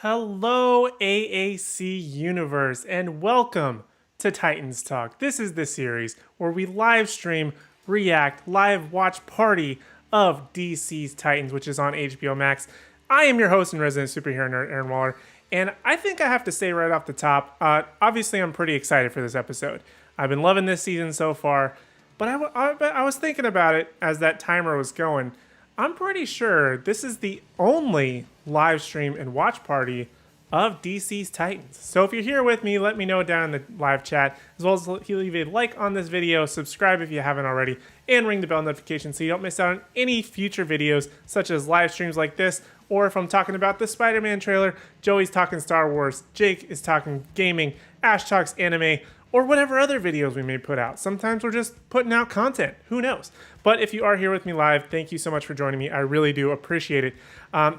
Hello, AAC Universe, and welcome to Titans Talk. This is the series where we live stream, react, live watch party of DC's Titans, which is on HBO Max. I am your host and resident superhero nerd, Aaron Waller, and I think I have to say right off the top, obviously I'm pretty excited for this episode. I've been loving this season so far, but I was thinking about it as that timer was going. I'm pretty sure this is the only live stream and watch party of DC's Titans. So if you're here with me, let me know down in the live chat, as well as leave a like on this video, subscribe if you haven't already, and ring the bell notification so you don't miss out on any future videos, such as live streams like this, or if I'm talking about the Spider-Man trailer, Joey's talking Star Wars, Jake is talking gaming, Ash talks anime, or whatever other videos we may put out. Sometimes we're just putting out content. Who knows? But if you are here with me live, thank you so much for joining me. I really do appreciate it.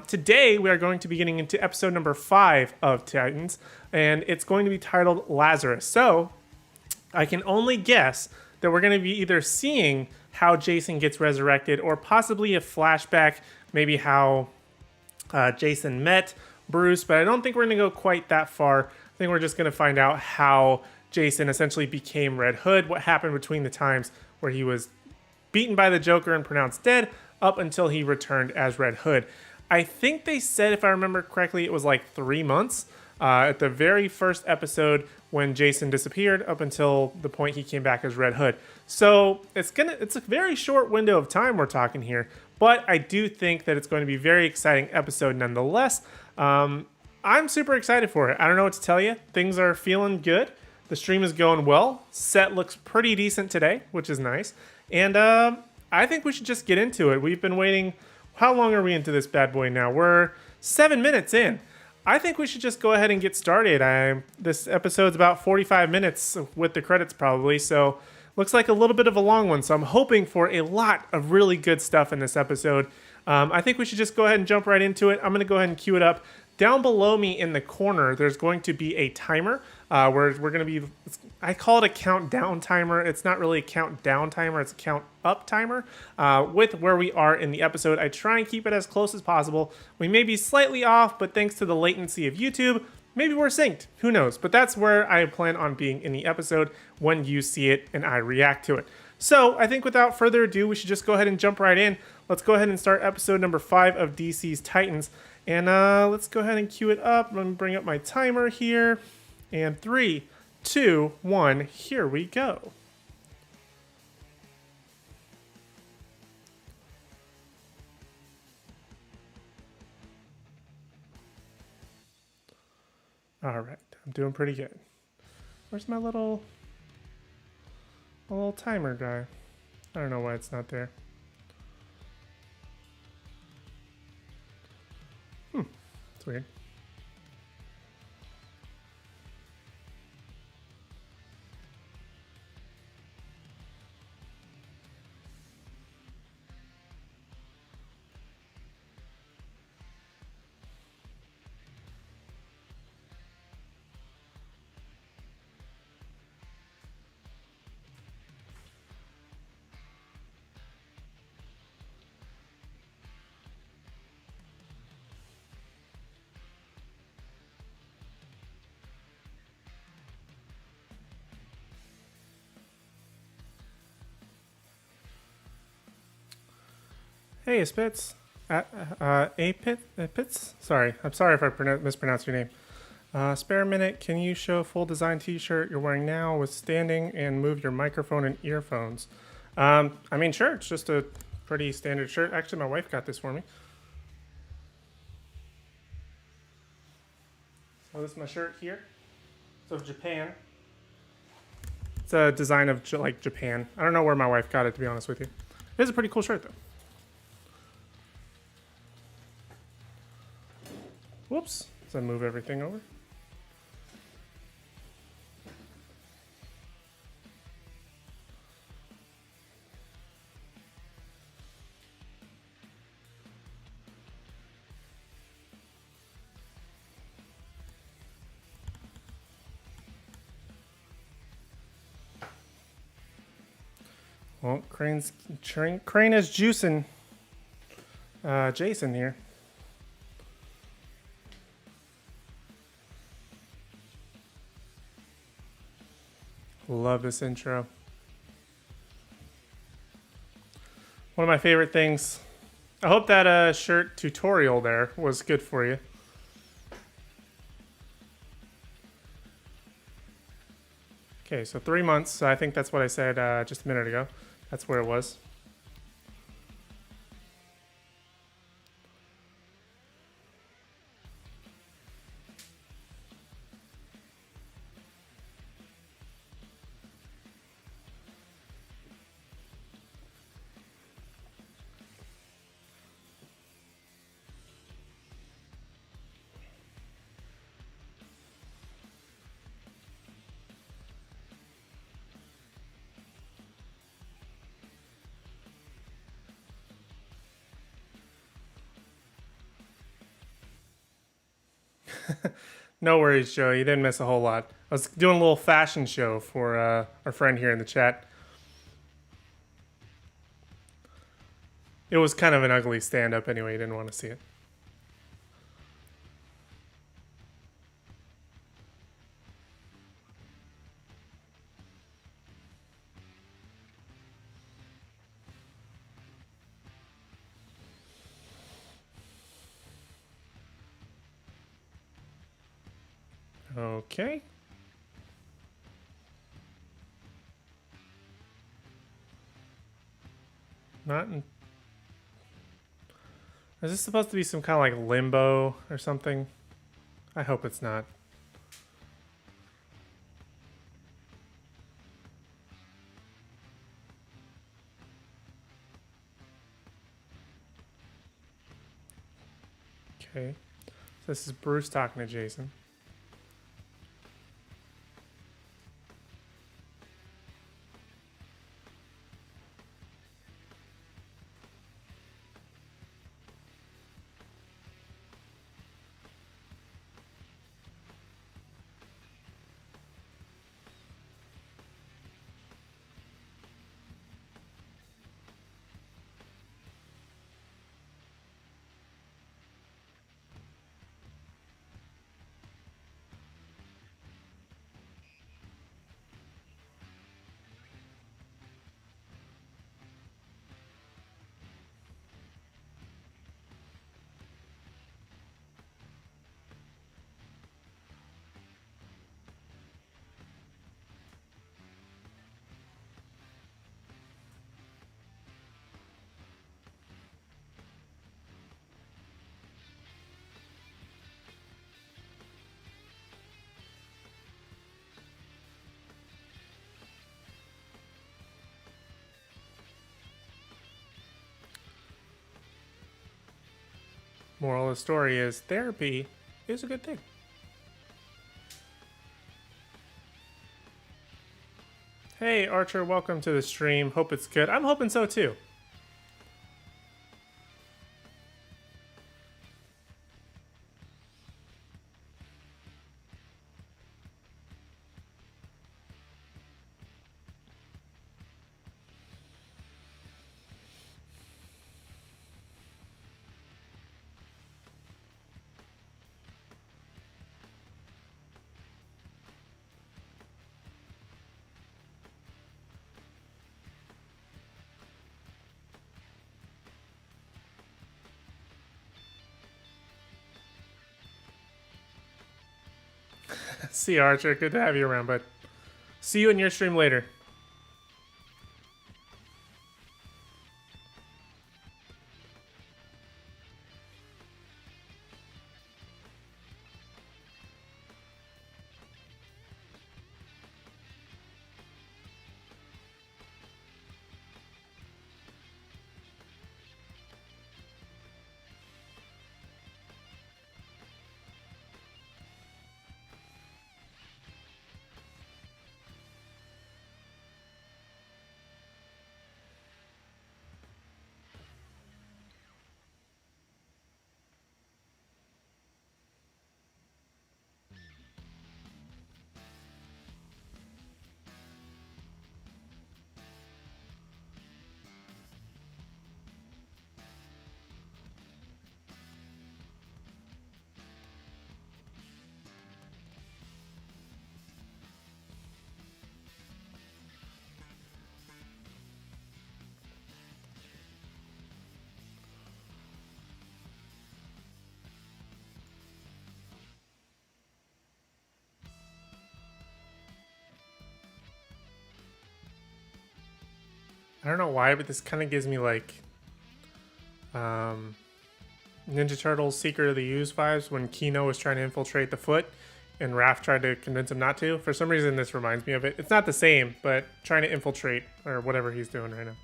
Today, we are going to be getting into episode number 5 of Titans, and it's going to be titled Lazarus. So, I can only guess that we're going to be either seeing how Jason gets resurrected, or possibly a flashback, maybe how Jason met Bruce, but I don't think we're going to go quite that far. I think we're just going to find out how Jason essentially became Red Hood, what happened between the times where he was beaten by the Joker and pronounced dead up until he returned as Red Hood. I think they said, if I remember correctly, it was like 3 months at the very first episode when Jason disappeared up until the point he came back as Red Hood. So it's a very short window of time we're talking here, but I do think that it's going to be a very exciting episode nonetheless. I'm super excited for it. I don't know what to tell you. Things are feeling good. The stream is going well. Set looks pretty decent today, which is nice. And I think we should just get into it. We've been waiting. How long are we into this bad boy now? We're 7 minutes in. I think we should just go ahead and get started. This episode's about 45 minutes with the credits probably, so looks like a little bit of a long one. So I'm hoping for a lot of really good stuff in this episode. I think we should just go ahead and jump right into it. I'm going to go ahead and cue it up. Down below me in the corner, there's going to be a timer where we're going to be, I call it a countdown timer. It's not really a countdown timer, it's a count up timer with where we are in the episode. I try and keep it as close as possible. We may be slightly off, but thanks to the latency of YouTube, maybe we're synced. Who knows? But that's where I plan on being in the episode when you see it and I react to it. So I think without further ado, we should just go ahead and jump right in. Let's go ahead and start episode number 5 of DC's Titans. And let's go ahead and cue it up. Let me bring up my timer here. And 3, 2, 1, here we go. All right, I'm doing pretty good. Where's my little timer guy? I don't know why it's not there. It's weird. Hey, Spitz. Pitts? Sorry. I'm sorry if I mispronounced your name. Spare a minute. Can you show full design t-shirt you're wearing now with standing and move your microphone and earphones? I mean, sure. It's just a pretty standard shirt. Actually, my wife got this for me. So this is my shirt here. So Japan. It's a design of like Japan. I don't know where my wife got it, to be honest with you. It is a pretty cool shirt, though. Whoops. Does that move everything over? Well, Crane is juicing Jason here. Love this intro. One of my favorite things. I hope that shirt tutorial there was good for you. Okay, so 3 months. So I think that's what I said just a minute ago. That's where it was. No worries, Joe. You didn't miss a whole lot. I was doing a little fashion show for our friend here in the chat. It was kind of an ugly stand-up anyway. You didn't want to see it. Okay. Not in... Is this supposed to be some kind of like limbo or something? I hope it's not. Okay. So this is Bruce talking to Jason. Moral of the story is therapy is a good thing. Hey, Archer, welcome to the stream. Hope it's good. I'm hoping so too. See you, Archer. Good to have you around, bud. See you in your stream later. don't know why, but this kind of gives me like Ninja Turtles Secret of the Ooze vibes when Kino was trying to infiltrate the Foot and Raph tried to convince him not to. For some reason, this reminds me of it. It's not the same, but trying to infiltrate or whatever he's doing right now.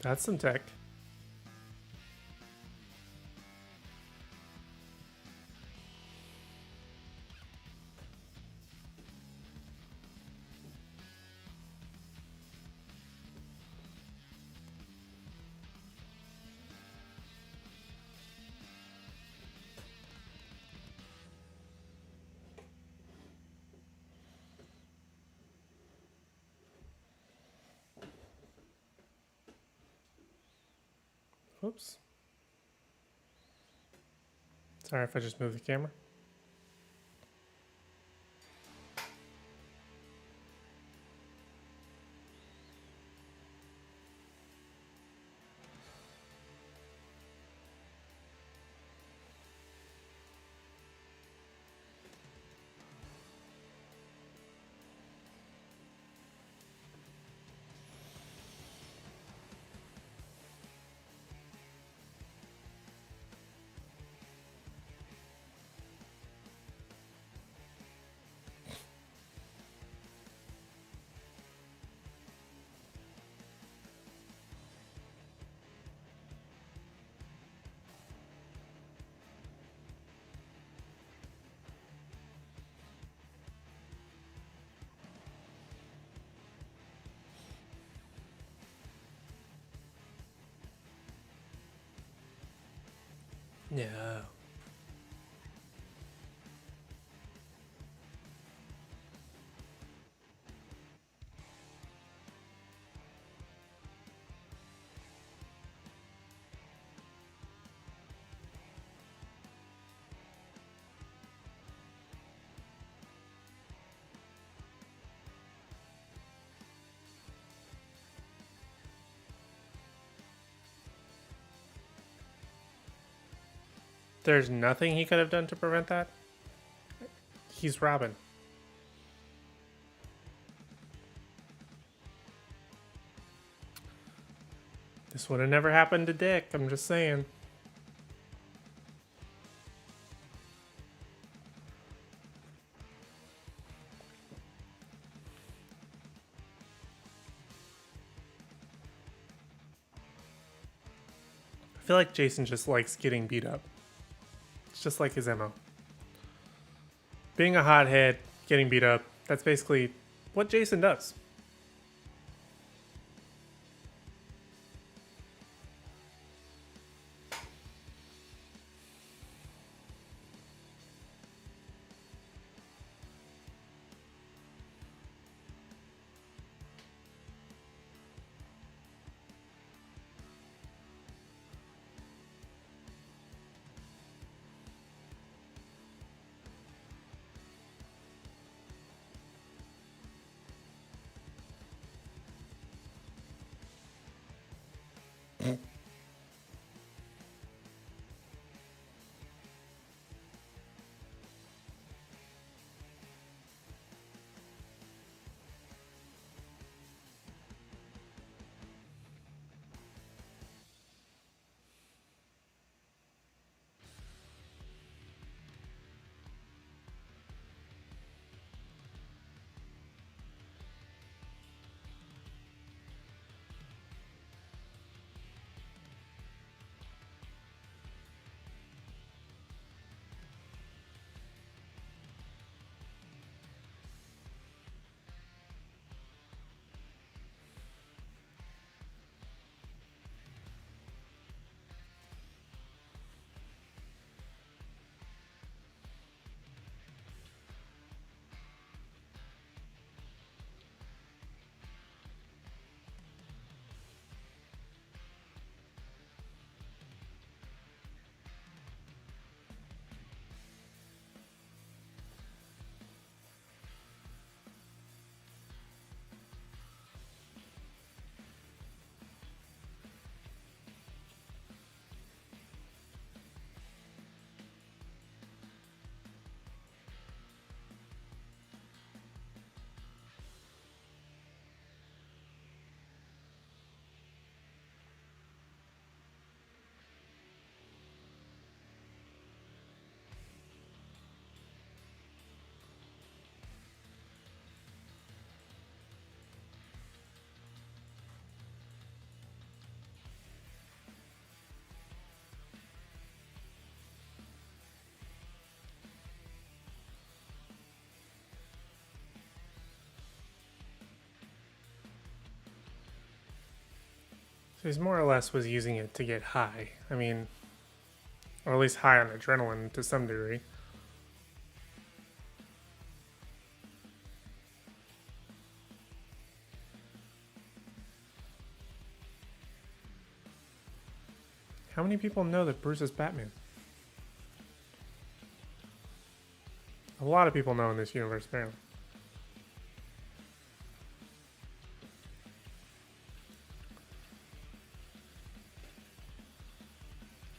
That's some tech. Whoops. Sorry if I just moved the camera. No. There's nothing he could have done to prevent that? He's Robin. This would have never happened to Dick, I'm just saying. I feel like Jason just likes getting beat up. It's just like his MO. Being a hothead, getting beat up, that's basically what Jason does. So he's more or less was using it to get high. I mean, or at least high on adrenaline to some degree. How many people know that Bruce is Batman? A lot of people know in this universe, apparently.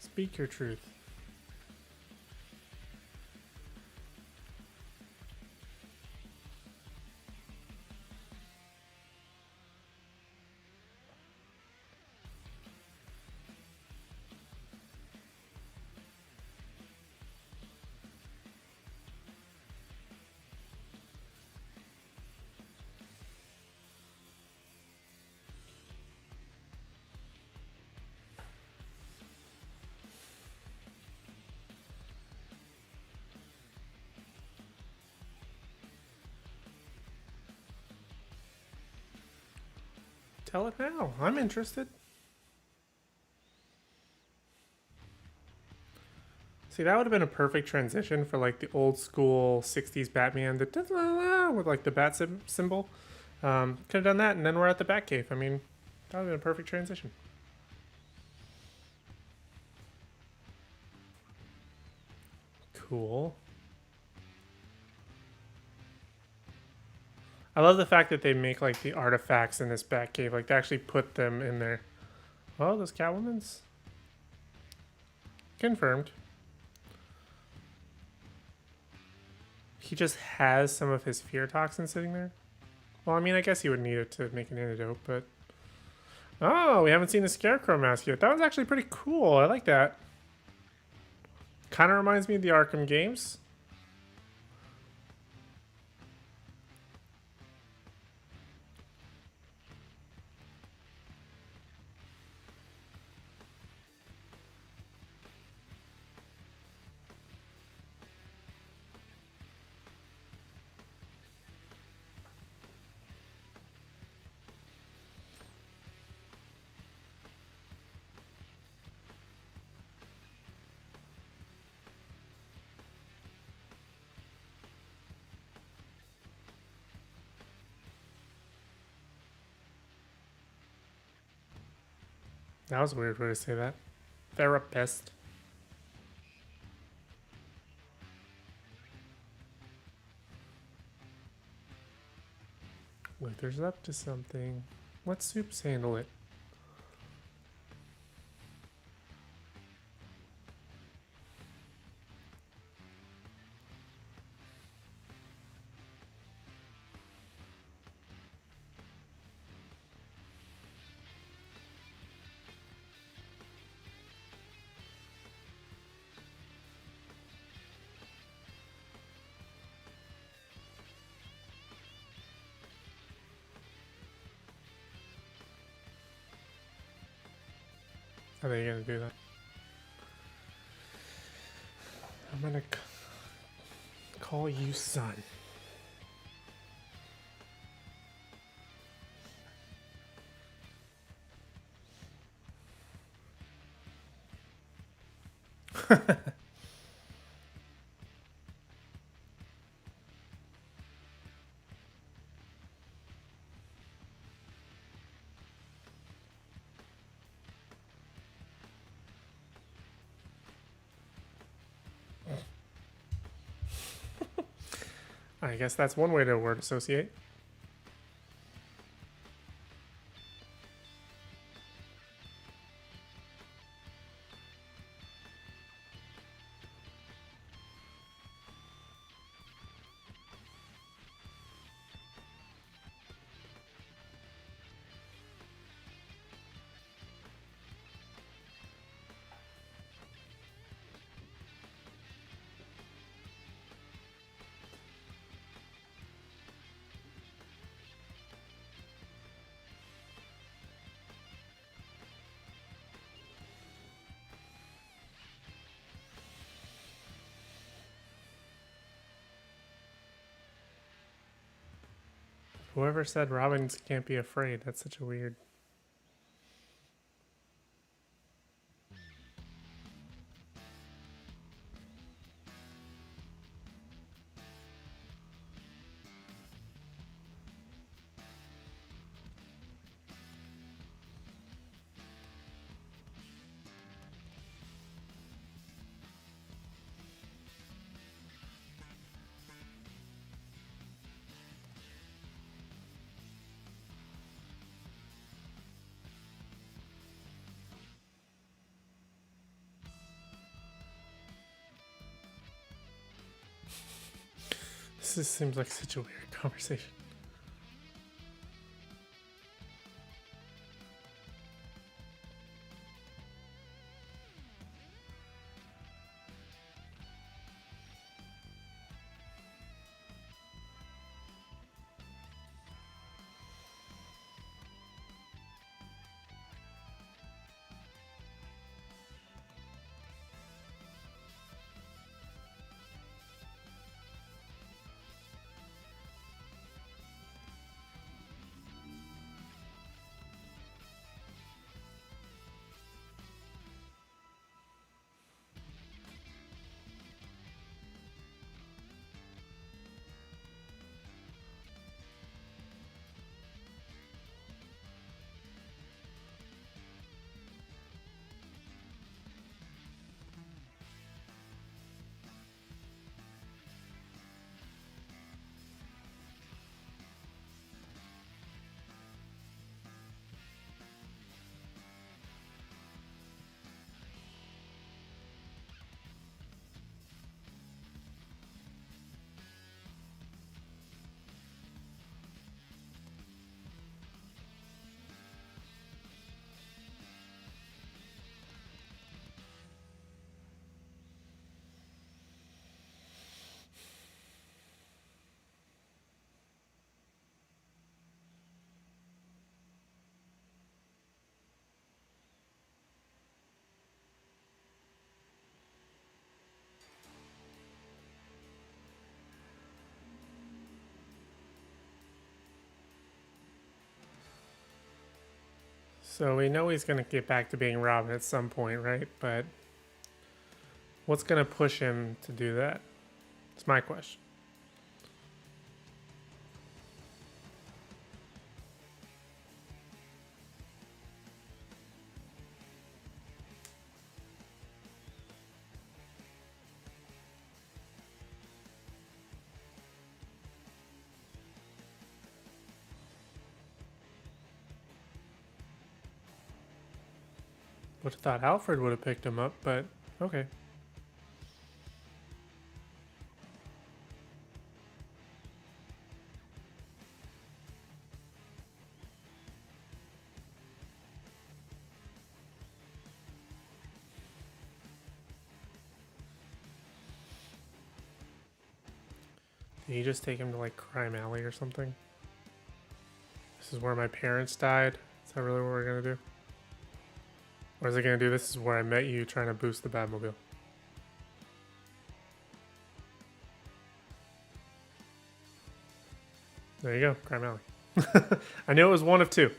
Speak your truth. Tell it now. I'm interested. See, that would have been a perfect transition for like the old school 60s Batman with like the bat symbol. Could have done that, and then we're at the Batcave. I mean, that would have been a perfect transition. Cool. I love the fact that they make like the artifacts in this Batcave. Like they actually put them in there. Oh, those Catwoman's? Confirmed. He just has some of his fear toxin sitting there. Well, I mean, I guess he would need it to make an antidote, but... Oh, we haven't seen the Scarecrow mask yet. That was actually pretty cool. I like that. Kind of reminds me of the Arkham games. That was a weird way to say that. Therapist. Luther's up to something. Let Soups handle it. How are they gonna do that? I'm gonna call you son. I guess that's one way to word associate. Whoever said Robins can't be afraid, that's such a weird... This just seems like such a weird conversation. So we know he's gonna get back to being Robin at some point, right? But what's gonna push him to do that? It's my question. Would have thought Alfred would have picked him up, but okay. Did he just take him to like Crime Alley or something? This is where my parents died. Is that really what we're gonna do? Or is it gonna do this is where I met you trying to boost the Batmobile? There you go, Crime Alley. I knew it was one of two.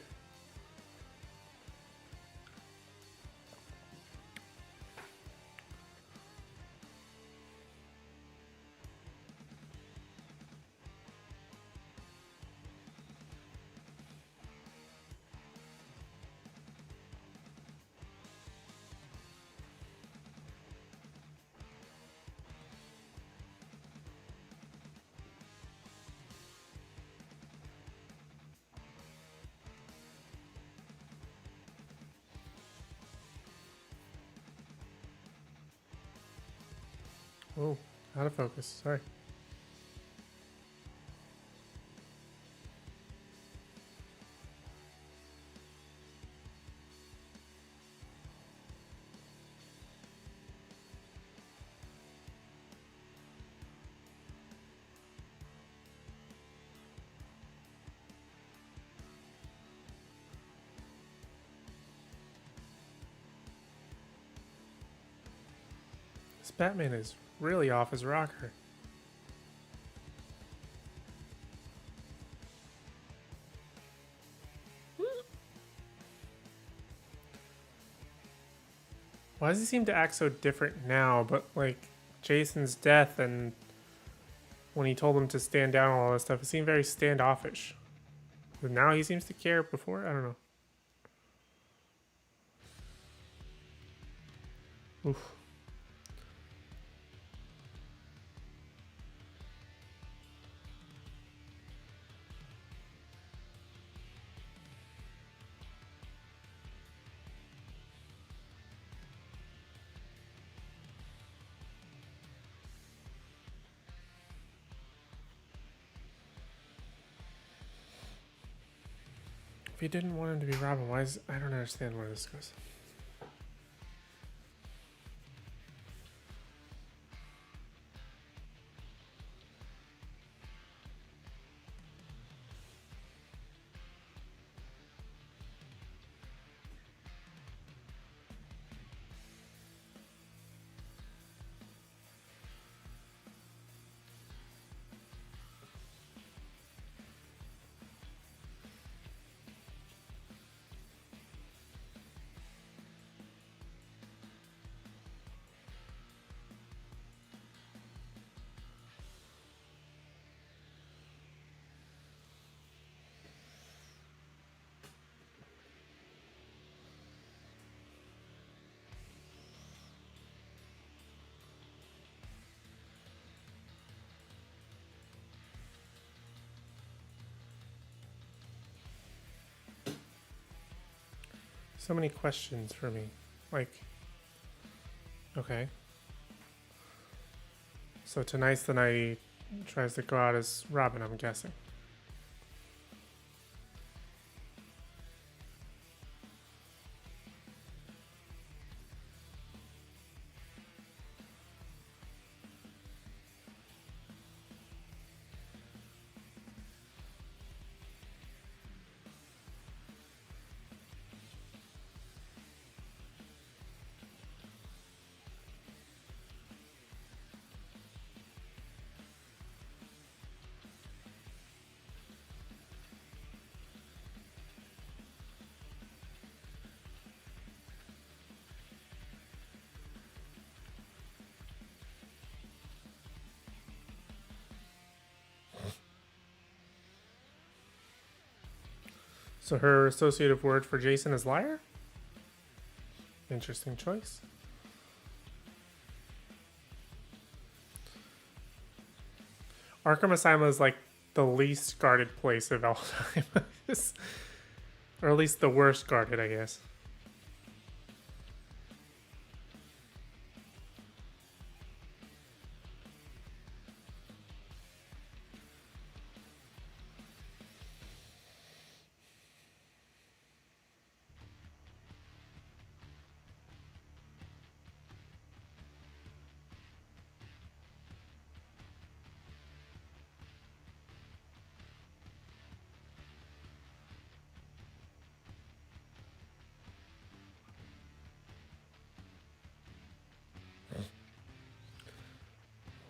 Oh, out of focus. Sorry. This Batman is really off his rocker. Why does he seem to act so different now? But like Jason's death and when he told him to stand down and all that stuff, it seemed very standoffish. But now he seems to care before? I don't know. Oof. he didn't want him to be Robin, why is... I don't understand where this goes. So many questions for me. Like, okay. So tonight's the night he tries to go out as Robin, I'm guessing. So her associative word for Jason is liar? Interesting choice. Arkham Asylum is like the least guarded place of all time. Or at least the worst guarded, I guess.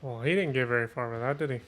Well, he didn't get very far with that, did he?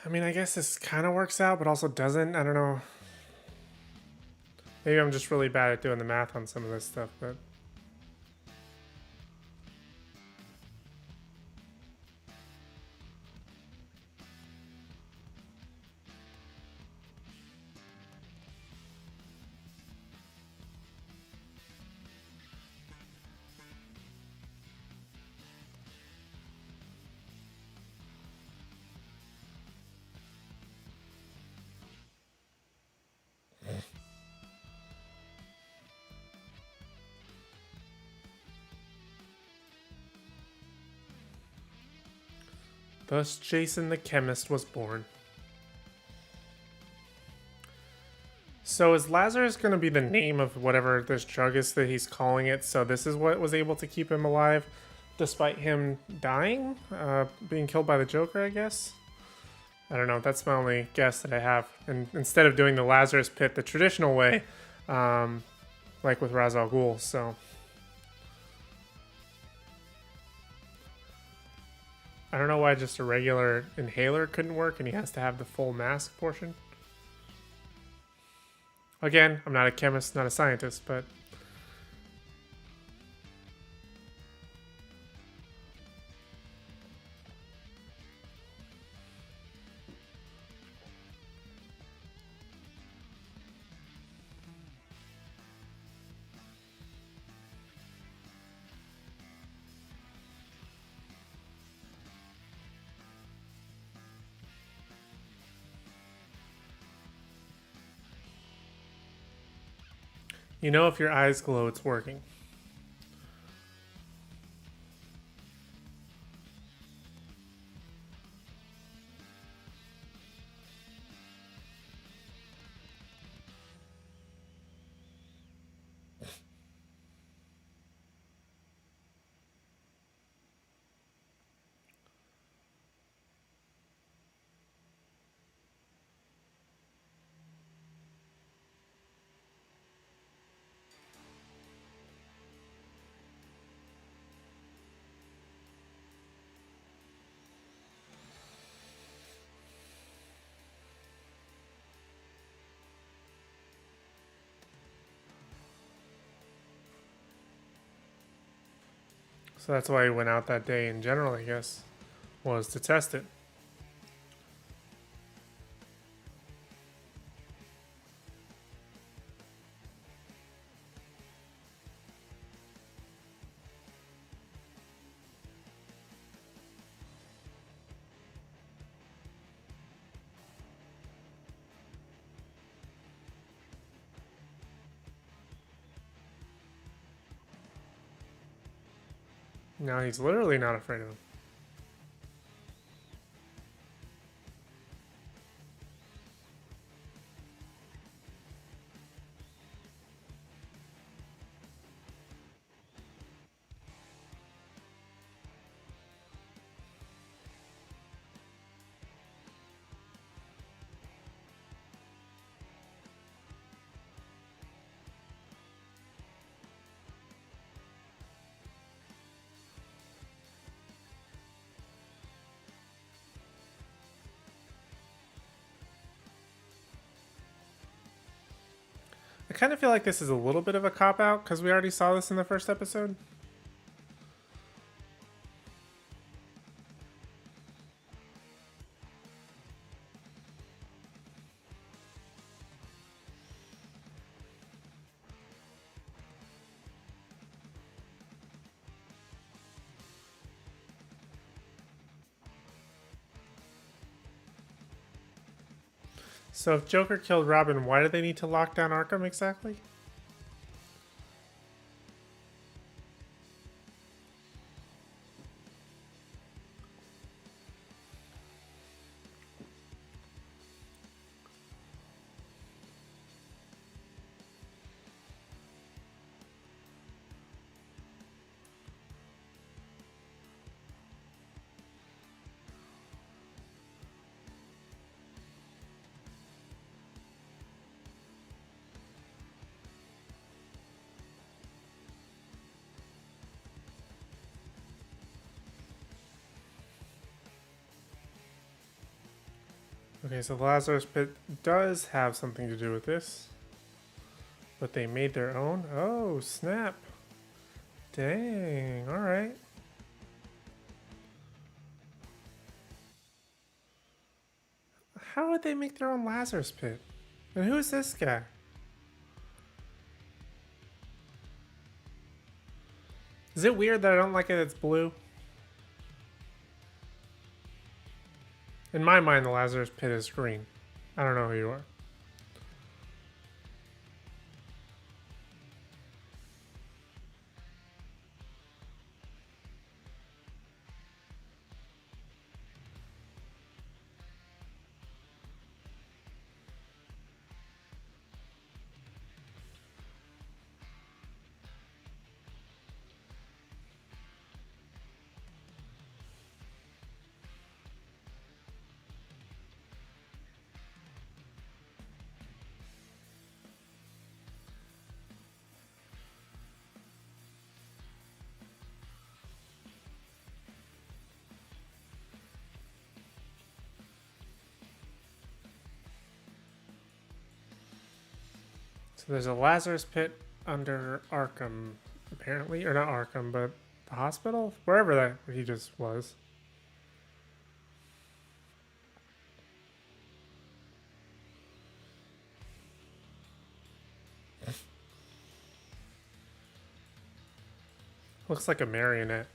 I mean, I guess this kind of works out, but also doesn't. I don't know. Maybe I'm just really bad at doing the math on some of this stuff, but... Thus, Jason the chemist was born. So is Lazarus going to be the name of whatever this drug is that he's calling it? So this is what was able to keep him alive, despite him dying, being killed by the Joker, I guess. I don't know. That's my only guess that I have. And instead of doing the Lazarus pit the traditional way, like with Ra's al Ghul, so I don't know why just a regular inhaler couldn't work, and he has to have the full mask portion. Again, I'm not a chemist, not a scientist, but... You know if your eyes glow, it's working. So that's why he went out that day in general, I guess, was to test it. Now he's literally not afraid of him. I kind of feel like this is a little bit of a cop-out, because we already saw this in the first episode. So if Joker killed Robin, why do they need to lock down Arkham exactly? Okay, so the Lazarus Pit does have something to do with this. But they made their own? Oh, snap. Dang, alright. How would they make their own Lazarus Pit? And who is this guy? Is it weird that I don't like it it's blue? In my mind, the Lazarus Pit is green. I don't know who you are. So there's a Lazarus Pit under Arkham, apparently. Or not Arkham, but the hospital? Wherever that he just was. Looks like a marionette.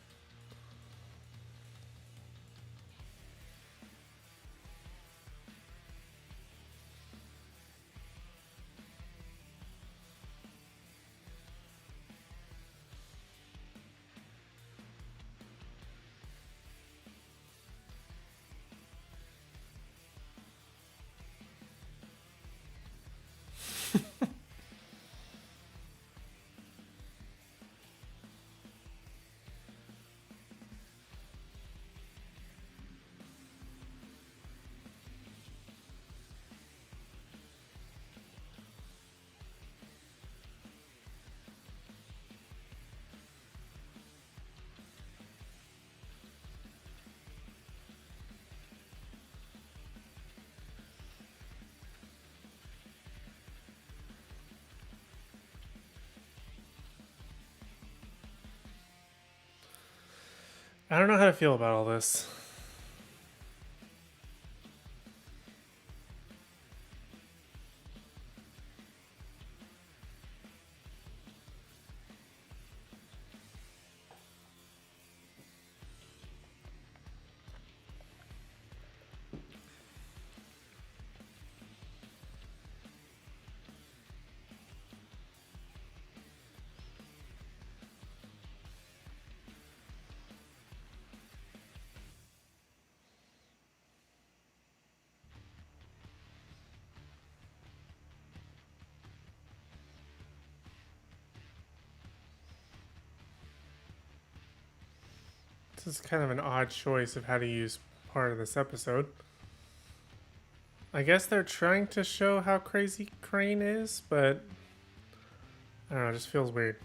I don't know how to feel about all this. This is kind of an odd choice of how to use part of this episode. I guess they're trying to show how crazy Crane is, but I don't know, it just feels weird.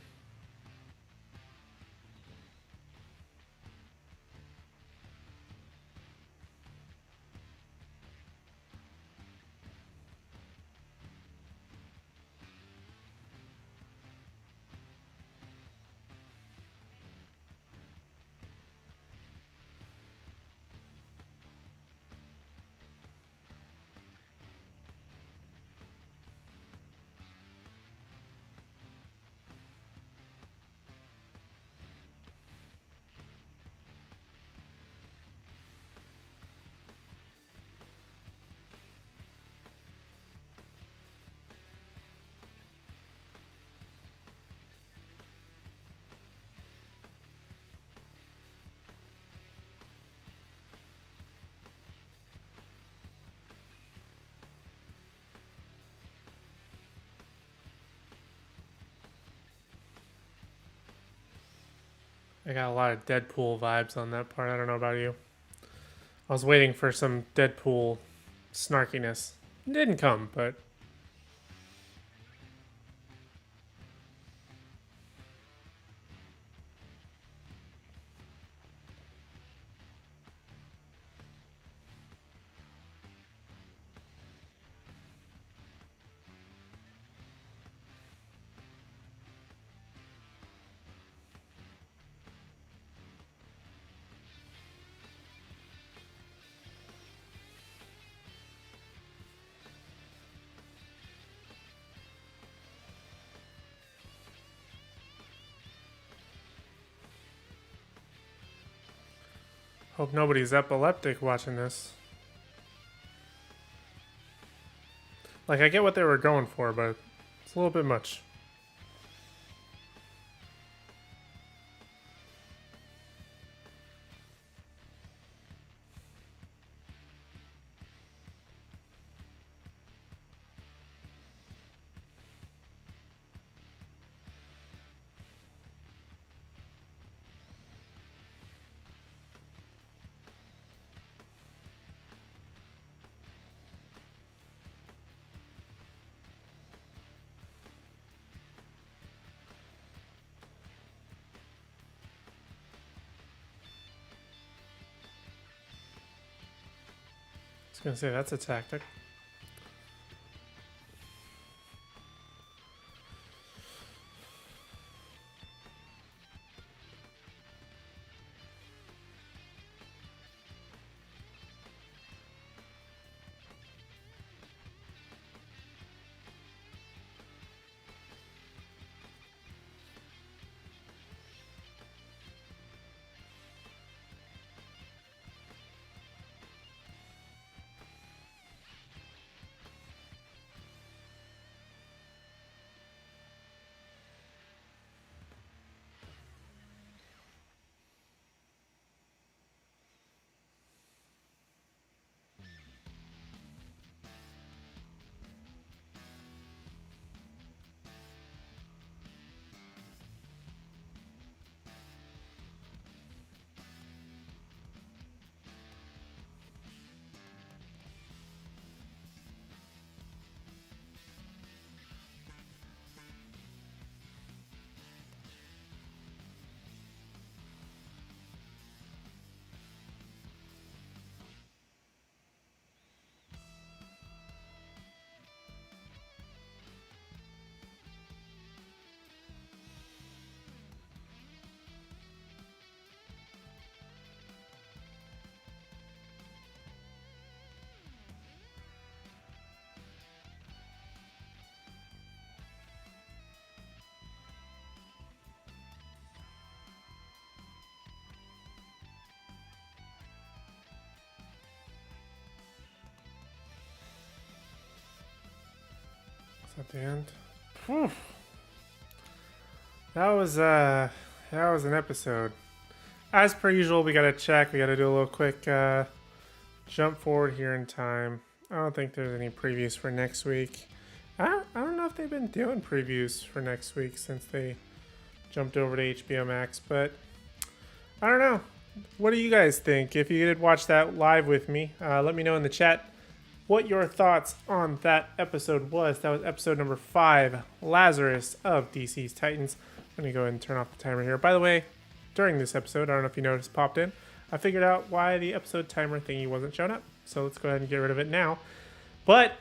I got a lot of Deadpool vibes on that part. I don't know about you. I was waiting for some Deadpool snarkiness. It didn't come, but Hope nobody's epileptic watching this. Like, I get what they were going for, but it's a little bit much. I was gonna say, that's a tactic. At the end. Whew. That was an episode. As per usual, we gotta check. We gotta do a little quick jump forward here in time. I don't think there's any previews for next week. I don't know if they've been doing previews for next week since they jumped over to HBO Max, but I don't know. What do you guys think? If you did watch that live with me, let me know in the chat what your thoughts on that episode was. That was episode number 5, Lazarus of DC's Titans. I'm going to go ahead and turn off the timer here. By the way, during this episode, I don't know if you noticed, popped in, I figured out why the episode timer thingy wasn't showing up. So let's go ahead and get rid of it now. But,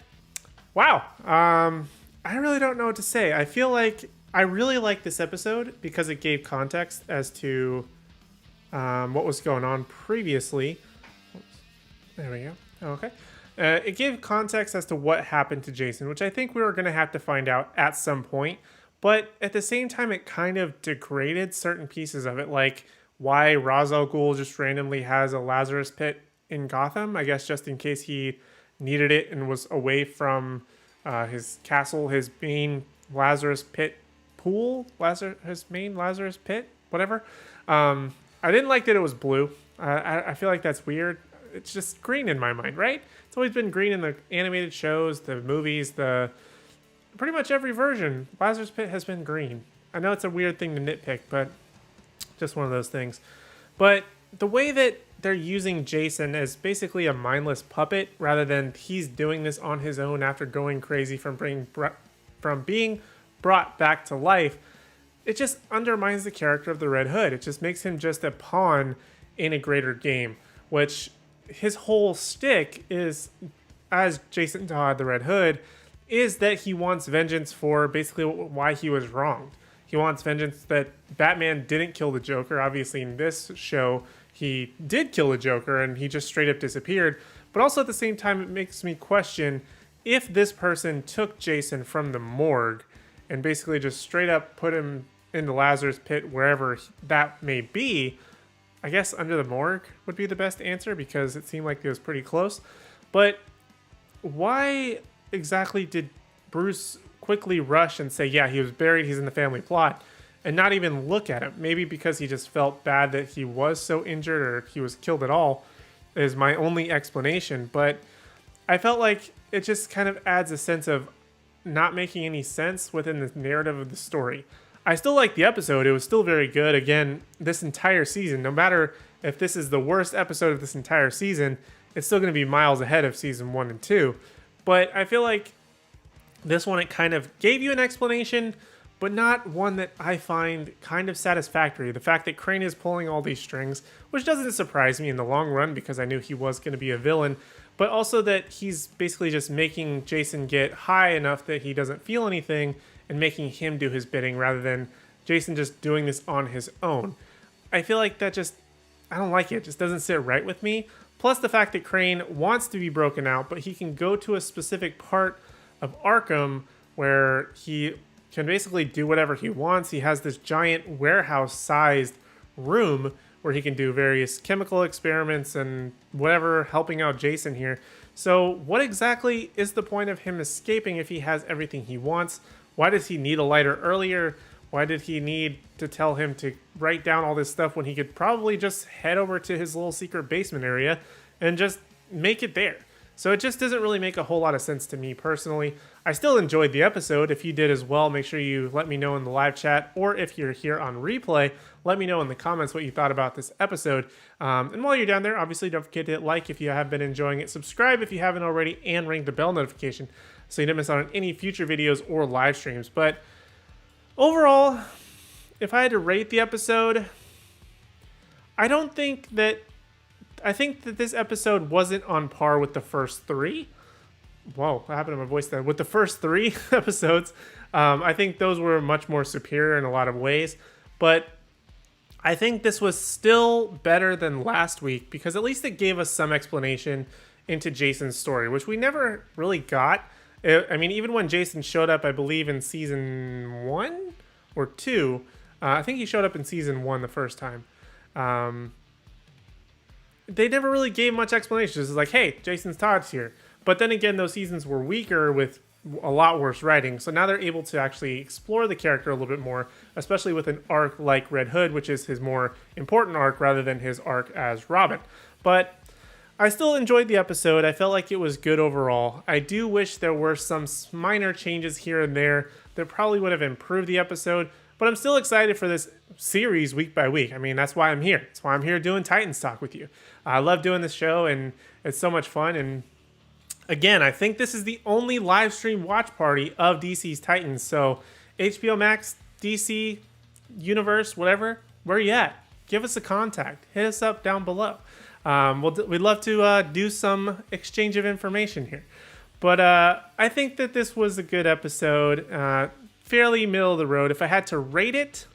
wow. I really don't know what to say. I feel like I really like this episode because it gave context as to what was going on previously. Oops. There we go. Okay. It gave context as to what happened to Jason, which I think we were going to have to find out at some point. But at the same time, it kind of degraded certain pieces of it, like why Ra's al Ghul just randomly has a Lazarus pit in Gotham, I guess just in case he needed it and was away from his castle, his main Lazarus pit pool, his main Lazarus pit, whatever. I didn't like that it was blue. I feel like that's weird. It's just green in my mind, right? It's always been green in the animated shows, the movies, pretty much every version. Lazarus Pit has been green. I know it's a weird thing to nitpick, but just one of those things. But the way that they're using Jason as basically a mindless puppet, rather than he's doing this on his own after going crazy from being brought back to life, it just undermines the character of the Red Hood. It just makes him just a pawn in a greater game, which his whole shtick is, as Jason Todd, the Red Hood, is that he wants vengeance for basically why he was wronged. He wants vengeance that Batman didn't kill the Joker. Obviously, in this show, he did kill the Joker and he just straight up disappeared. But also at the same time, it makes me question if this person took Jason from the morgue and basically just straight up put him in the Lazarus pit, wherever that may be, I guess Under the Morgue would be the best answer because it seemed like it was pretty close. But why exactly did Bruce quickly rush and say, yeah, he was buried, he's in the family plot, and not even look at him? Maybe because he just felt bad that he was so injured or he was killed at all is my only explanation. But I felt like it just kind of adds a sense of not making any sense within the narrative of the story. I still like the episode. It was still very good. Again, this entire season, no matter if this is the worst episode of this entire season, it's still going to be miles ahead of season 1 and 2. But I feel like this one, it kind of gave you an explanation, but not one that I find kind of satisfactory. The fact that Crane is pulling all these strings, which doesn't surprise me in the long run because I knew he was going to be a villain, but also that he's basically just making Jason get high enough that he doesn't feel anything and making him do his bidding rather than Jason just doing this on his own. I feel like that just, I don't like it. It just doesn't sit right with me. Plus the fact that Crane wants to be broken out, but he can go to a specific part of Arkham where he can basically do whatever he wants. He has this giant warehouse-sized room where he can do various chemical experiments and whatever, helping out Jason here. So what exactly is the point of him escaping if he has everything he wants? Why does he need a lighter earlier? Why did he need to tell him to write down all this stuff when he could probably just head over to his little secret basement area and just make it there? So it just doesn't really make a whole lot of sense to me personally. I still enjoyed the episode. If you did as well, make sure you let me know in the live chat, or if you're here on replay, let me know in the comments what you thought about this episode. And while you're down there, obviously don't forget to hit like if you have been enjoying it, subscribe if you haven't already, and ring the bell notification so you don't miss out on any future videos or live streams. But overall, if I had to rate the episode, I think that this episode wasn't on par with the first three. Whoa, what happened to my voice there? With the first three episodes, I think those were much more superior in a lot of ways. But I think this was still better than last week because at least it gave us some explanation into Jason's story, which we never really got. I mean, even when Jason showed up, I believe in season 1 or 2, I think he showed up in season 1 the first time. They never really gave much explanation. It's like, hey, Jason's Todd's here. But then again, those seasons were weaker with a lot worse writing. So now they're able to actually explore the character a little bit more, especially with an arc like Red Hood, which is his more important arc rather than his arc as Robin. But I still enjoyed the episode. I felt like it was good overall. I do wish there were some minor changes here and there that probably would have improved the episode, but I'm still excited for this series week by week. I mean, that's why I'm here. That's why I'm here doing Titans Talk with you. I love doing this show, and it's so much fun. And again, I think this is the only live stream watch party of DC's Titans. So HBO Max, DC Universe, whatever, where you at? Give us a contact. Hit us up down below. We'd love to do some exchange of information here. But I think that this was a good episode. Fairly middle of the road. If I had to rate it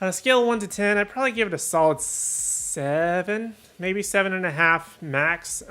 on a scale of 1 to 10, I'd probably give it a solid 7, maybe 7.5 max.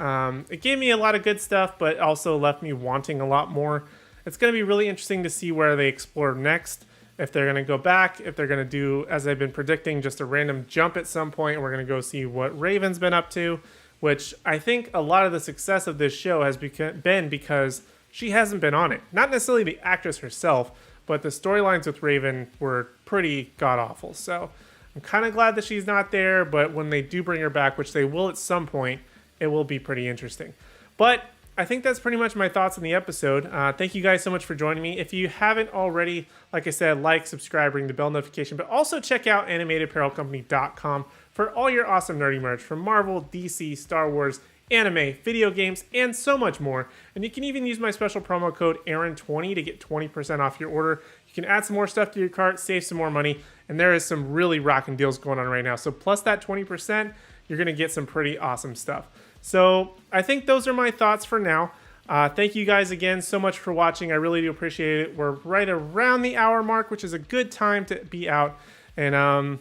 It gave me a lot of good stuff, but also left me wanting a lot more. It's going to be really interesting to see where they explore next. If they're going to go back, if they're going to do, as I've been predicting, just a random jump at some point, we're going to go see what Raven's been up to, which I think a lot of the success of this show has been because she hasn't been on it. Not necessarily the actress herself, but the storylines with Raven were pretty god-awful. So I'm kind of glad that she's not there, but when they do bring her back, which they will at some point, it will be pretty interesting. But I think that's pretty much my thoughts on the episode. Thank you guys so much for joining me. If you haven't already, like I said, like, subscribe, ring the bell notification, but also check out animatedapparelcompany.com for all your awesome nerdy merch from Marvel, DC, Star Wars, anime, video games, and so much more. And you can even use my special promo code Aaron20 to get 20% off your order. You can add some more stuff to your cart, save some more money, and there is some really rocking deals going on right now. So plus that 20%, you're going to get some pretty awesome stuff. So I think those are my thoughts for now. Thank you guys again so much for watching. I really do appreciate it. We're right around the hour mark, which is a good time to be out. And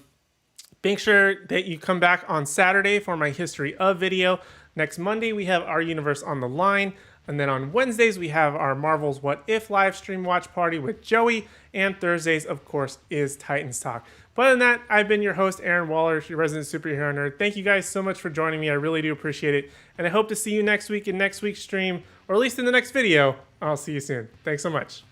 make sure that you come back on Saturday for my History of video. Next Monday, we have Our Universe on the Line. And then on Wednesdays, we have our Marvel's What If live stream watch party with Joey. And Thursdays, of course, is Titans Talk. But other than that, I've been your host, Aaron Waller, your resident superhero nerd. Thank you guys so much for joining me. I really do appreciate it. And I hope to see you next week in next week's stream, or at least in the next video. I'll see you soon. Thanks so much.